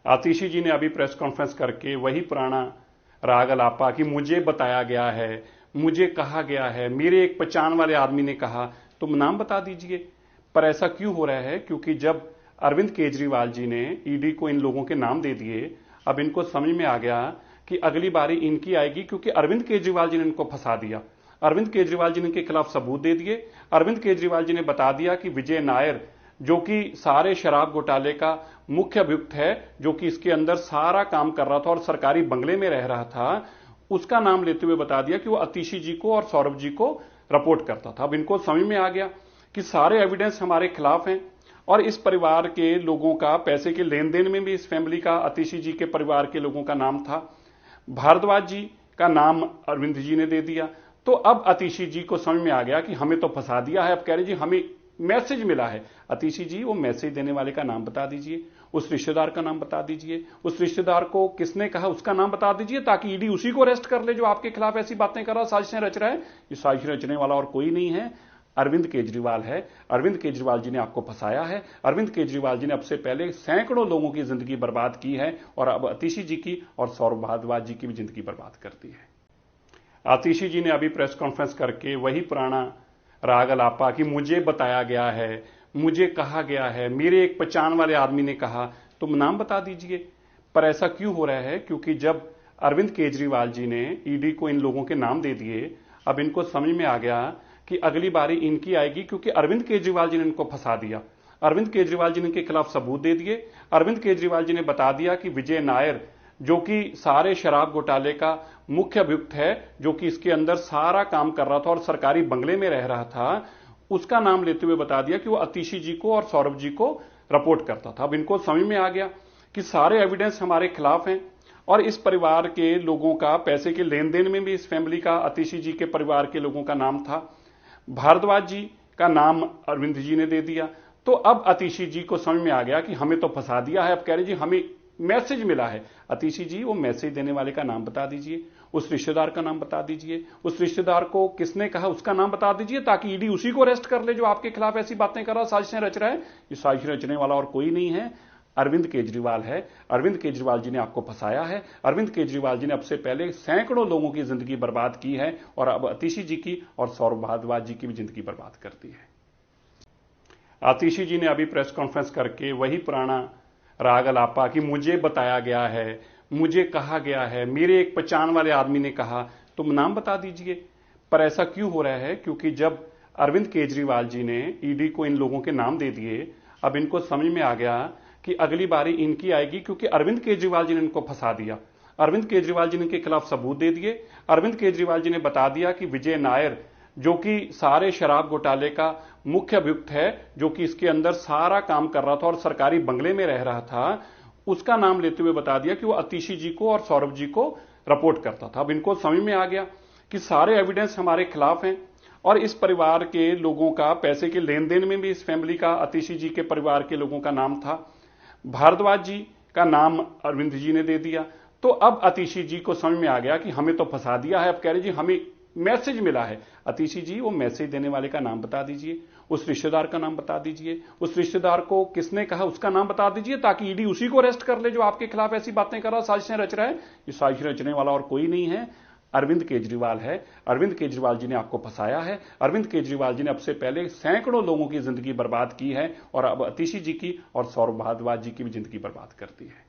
आतिशी जी ने अभी press conference करके वही पुराना राग अलापा कि मुझे बताया गया है, मुझे कहा गया है, मेरे एक पहचान वाले आदमी ने कहा, तुम नाम बता दीजिए। पर ऐसा क्यों हो रहा है? क्योंकि जब अरविंद केजरीवाल जी ने ईडी को इन लोगों के नाम दे दिए, अब इनको समझ में आ गया कि अगली बारी इनकी आएगी, क्योंकि अरविंद केजरीवाल जी ने इनको फंसा दिया। अरविंद केजरीवाल जी ने इनके खिलाफ सबूत दे दिए। अरविंद केजरीवाल जी ने बता दिया कि विजय नायर, जो कि सारे शराब घोटाले का मुख्य अभियुक्त है, जो कि इसके अंदर सारा काम कर रहा था और सरकारी बंगले में रह रहा था, उसका नाम लेते हुए बता दिया कि वो आतिशी जी को और सौरभ जी को रिपोर्ट करता था। अब इनको समझ में आ गया कि सारे एविडेंस हमारे खिलाफ हैं और इस परिवार के लोगों का पैसे के लेन देन में भी इस फैमिली का, आतिशी जी के परिवार के लोगों का नाम था। भारद्वाज जी का नाम अरविंद जी ने दे दिया। तो अब आतिशी जी को समझ में आ गया कि हमें तो फंसा दिया है। अब कह रहे जी हमें मैसेज मिला है। आतिशी जी, वो मैसेज देने वाले का नाम बता दीजिए, उस रिश्तेदार का नाम बता दीजिए, उस रिश्तेदार को किसने कहा उसका नाम बता दीजिए, ताकि ईडी उसी को अरेस्ट कर ले जो आपके खिलाफ ऐसी बातें कर रहा, साजिशें रच रहा है। ये साजिश रचने वाला और कोई नहीं है, अरविंद केजरीवाल है। अरविंद केजरीवाल जी ने आपको फंसाया है। अरविंद केजरीवाल जी ने अब से पहले सैकड़ों लोगों की जिंदगी बर्बाद की है और अब आतिशी जी की और सौरभ भारद्वाज जी की भी जिंदगी बर्बाद कर दी है। आतिशी जी ने अभी प्रेस कॉन्फ्रेंस करके वही पुराना राग अलापा कि मुझे बताया गया है, मुझे कहा गया है, मेरे एक पहचान वाले आदमी ने कहा, तुम नाम बता दीजिए। पर ऐसा क्यों हो रहा है? क्योंकि जब अरविंद केजरीवाल जी ने ईडी को इन लोगों के नाम दे दिए, अब इनको समझ में आ गया कि अगली बारी इनकी आएगी, क्योंकि अरविंद केजरीवाल जी ने इनको फंसा दिया। अरविंद केजरीवाल जी ने इनके खिलाफ सबूत दे दिए। अरविंद केजरीवाल जी ने बता दिया कि विजय नायर, जो कि सारे शराब घोटाले का मुख्य अभियुक्त है, जो कि इसके अंदर सारा काम कर रहा था और सरकारी बंगले में रह रहा था, उसका नाम लेते हुए बता दिया कि वो आतिशी जी को और सौरभ जी को रिपोर्ट करता था। अब इनको समझ में आ गया कि सारे एविडेंस हमारे खिलाफ हैं और इस परिवार के लोगों का पैसे के लेन देन में भी इस फैमिली का, आतिशी जी के परिवार के लोगों का नाम था। भारद्वाज जी का नाम अरविंद जी ने दे दिया। तो अब आतिशी जी को समझ में आ गया कि हमें तो फंसा दिया है। अब कह रहे जी हमें मैसेज मिला है। आतिशी जी, वो मैसेज देने वाले का नाम बता दीजिए, उस रिश्तेदार का नाम बता दीजिए, उस रिश्तेदार को किसने कहा उसका नाम बता दीजिए, ताकि ईडी उसी को अरेस्ट कर ले जो आपके खिलाफ ऐसी बातें कर रहा, साजिशें रच रहा है। ये साजिश रचने वाला और कोई नहीं है, अरविंद केजरीवाल है। अरविंद केजरीवाल जी ने आपको फंसाया है। अरविंद केजरीवाल जी ने अब से पहले सैकड़ों लोगों की जिंदगी बर्बाद की है और अब आतिशी जी की और सौरभ भारद्वाज जी की भी जिंदगी बर्बाद कर दी है। आतिशी जी ने अभी प्रेस कॉन्फ्रेंस करके वही पुराना राग अलापा कि मुझे बताया गया है, मुझे कहा गया है, मेरे एक पहचान वाले आदमी ने कहा, तुम नाम बता दीजिए। पर ऐसा क्यों हो रहा है? क्योंकि जब अरविंद केजरीवाल जी ने ईडी को इन लोगों के नाम दे दिए, अब इनको समझ में आ गया कि अगली बारी इनकी आएगी, क्योंकि अरविंद केजरीवाल जी ने इनको फंसा दिया। अरविंद केजरीवाल जी ने इनके खिलाफ सबूत दे दिए। अरविंद केजरीवाल जी ने बता दिया कि विजय नायर, जो कि सारे शराब घोटाले का मुख्य अभियुक्त है, जो कि इसके अंदर सारा काम कर रहा था और सरकारी बंगले में रह रहा था, उसका नाम लेते हुए बता दिया कि वो आतिशी जी को और सौरभ जी को रिपोर्ट करता था। अब इनको समझ में आ गया कि सारे एविडेंस हमारे खिलाफ हैं और इस परिवार के लोगों का पैसे के लेन देन में भी इस फैमिली का, आतिशी जी के परिवार के लोगों का नाम था। भारद्वाज जी का नाम अरविंद जी ने दे दिया। तो अब आतिशी जी को समझ में आ गया कि हमें तो फंसा दिया है। अब कह रहे जी हमें मैसेज मिला है। आतिशी जी, वो मैसेज देने वाले का नाम बता दीजिए, उस रिश्तेदार का नाम बता दीजिए, उस रिश्तेदार को किसने कहा उसका नाम बता दीजिए, ताकि ईडी उसी को अरेस्ट कर ले जो आपके खिलाफ ऐसी बातें कर रहा, साजिशें रच रहा है। ये साजिश रचने वाला और कोई नहीं है, अरविंद केजरीवाल है। अरविंद केजरीवाल जी ने आपको फंसाया है। अरविंद केजरीवाल जी ने अब से पहले सैकड़ों लोगों की जिंदगी बर्बाद की है और अब आतिशी जी की और सौरभ भारद्वाज जी की भी जिंदगी बर्बाद कर दी है।